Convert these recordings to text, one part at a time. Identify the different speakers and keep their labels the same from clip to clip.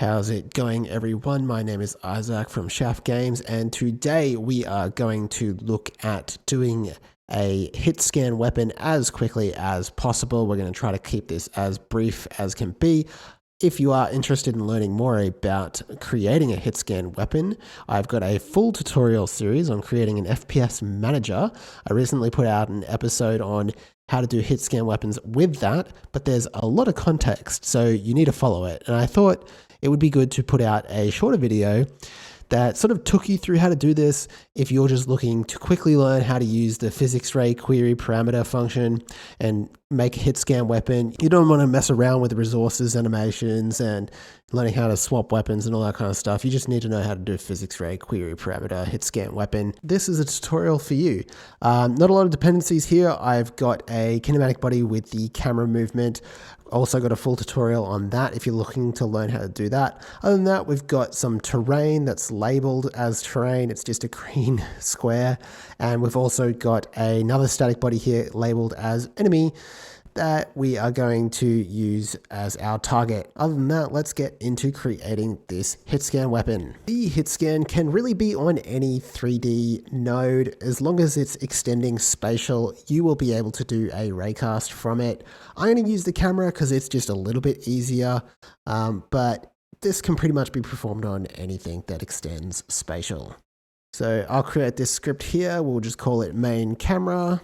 Speaker 1: How's it going, everyone? My name is Isaac from Shaft Games, and today we are going to look at doing a Hitscan weapon as quickly as possible. We're going to try to keep this as brief as can be. If you are interested in learning more about creating a Hitscan weapon, I've got a full tutorial series on creating an FPS manager. I recently put out an episode on how to do Hitscan weapons with that, but there's a lot of context, so you need to follow it. And I thought it would be good to put out a shorter video that sort of took you through how to do this if you're just looking to quickly learn how to use the physics ray query parameter function and make a Hitscan weapon. You don't want to mess around with the resources, animations, and learning how to swap weapons and all that kind of stuff. You just need to know how to do physics ray query parameter Hitscan weapon. This is a tutorial for you. Not a lot of dependencies here. I've got a kinematic body with the camera movement. Also got a full tutorial on that if you're looking to learn how to do that. Other than that, we've got some terrain that's labeled as terrain. It's just a green square. And we've also got another static body here labeled as enemy that we are going to use as our target. Other than that, let's get into creating this Hitscan weapon. The Hitscan can really be on any 3D node. As long as it's extending spatial, you will be able to do a raycast from it. I'm going to use the camera because it's just a little bit easier, but this can pretty much be performed on anything that extends spatial. So I'll create this script here. We'll just call it main camera.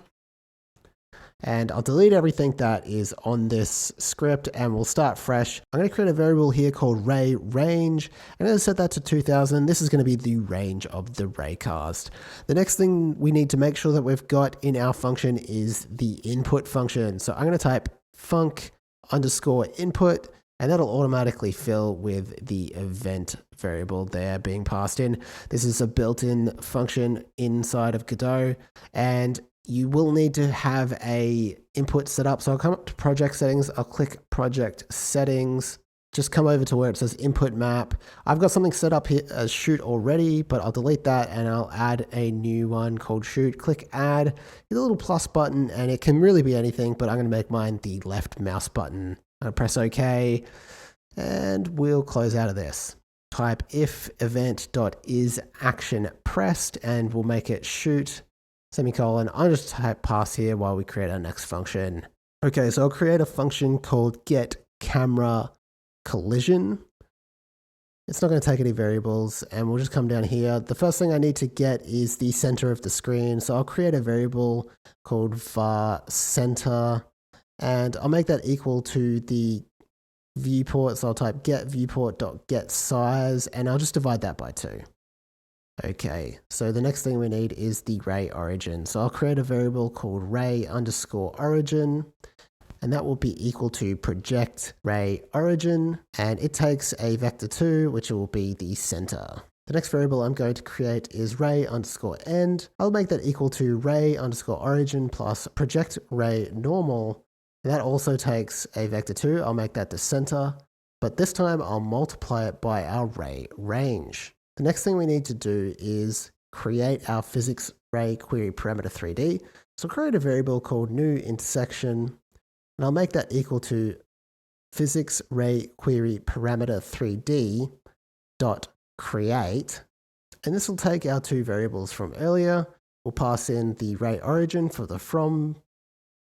Speaker 1: And I'll delete everything that is on this script and we'll start fresh. I'm going to create a variable here called ray range. I'm going to set that to 2000. This is going to be the range of the raycast. The next thing we need to make sure that we've got in our function is the input function. So I'm going to type func underscore input, and that'll automatically fill with the event variable there being passed in. This is a built-in function inside of Godot, and you will need to have a input set up. So I'll come up to project settings. I'll click project settings. Just come over to where it says input map. I've got something set up here as shoot already, but I'll delete that and I'll add a new one called shoot. Click add, hit the little plus button, and it can really be anything, but I'm going to make mine the left mouse button. I'm going to press OK, and we'll close out of this. Type if event.isActionPressed, and we'll make it shoot. Semicolon. I'll just type pass here while we create our next function. Okay, so I'll create a function called getCameraCollision. It's not going to take any variables, and we'll just come down here. The first thing I need to get is the center of the screen. So I'll create a variable called varCenter, and I'll make that equal to the viewport. So I'll type getViewport.getSize, and I'll just divide that by 2. Okay, so the next thing we need is the ray origin. So I'll create a variable called ray underscore origin, and that will be equal to project ray origin, and it takes a vector 2, which will be the center. The next variable I'm going to create is ray underscore end. I'll make that equal to ray underscore origin plus project ray normal, and that also takes a vector 2. I'll make that the center, but this time I'll multiply it by our ray range. The next thing we need to do is create our physics ray query parameter 3D. So I'll create a variable called new intersection, and I'll make that equal to physics ray query parameter 3D dot create. And this will take our 2 variables from earlier. We'll pass in the ray origin for the from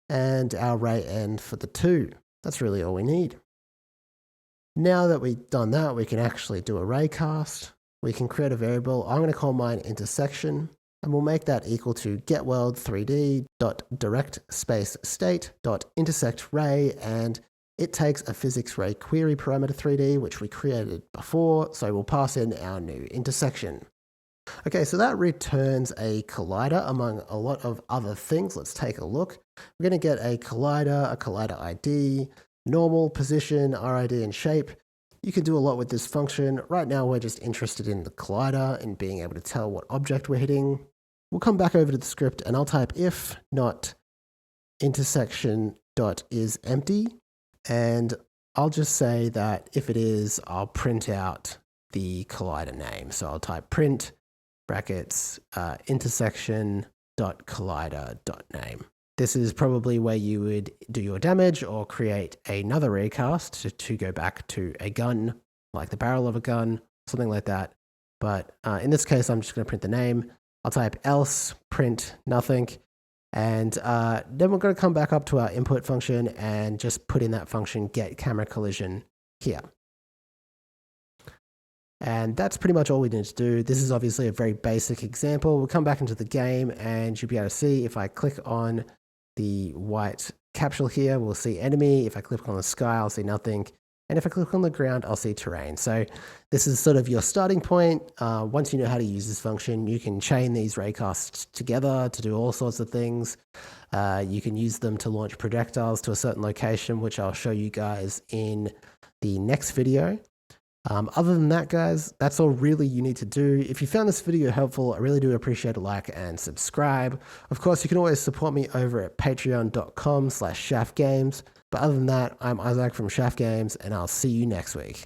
Speaker 1: and our ray end for the to. That's really all we need. Now that we've done that, we can actually do a raycast. We can create a variable. I'm going to call mine intersection, and we'll make that equal to getWorld3D.directSpaceState.intersectRay, and it takes a physics ray query parameter 3D, which we created before, so we'll pass in our new intersection. Okay, so that returns a collider among a lot of other things. Let's take a look. We're going to get a collider ID, normal, position, RID, and shape. You can do a lot with this function. Right now, we're just interested in the collider and being able to tell what object we're hitting. We'll come back over to the script and I'll type if not intersection.isEmpty. And I'll just say that if it is, I'll print out the collider name. So I'll type print brackets intersection.collider.name. This is probably where you would do your damage or create another raycast to go back to a gun like the barrel of a gun, something like that. But in this case, I'm just going to print the name. I'll type else, print nothing. And then we're going to come back up to our input function and just put in that function get camera collision here. And that's pretty much all we need to do. This is obviously a very basic example. We'll come back into the game and you'll be able to see if I click on the white capsule here, we'll see enemy. If I click on the sky, I'll see nothing. And if I click on the ground, I'll see terrain. So this is sort of your starting point. Once you know how to use this function, you can chain these raycasts together to do all sorts of things. You can use them to launch projectiles to a certain location, which I'll show you guys in the next video. Other than that, guys, that's all really you need to do. If you found this video helpful, I really do appreciate a like and subscribe. Of course, you can always support me over at patreon.com/shaftgames. But other than that, I'm Isaac from Shaft Games, and I'll see you next week.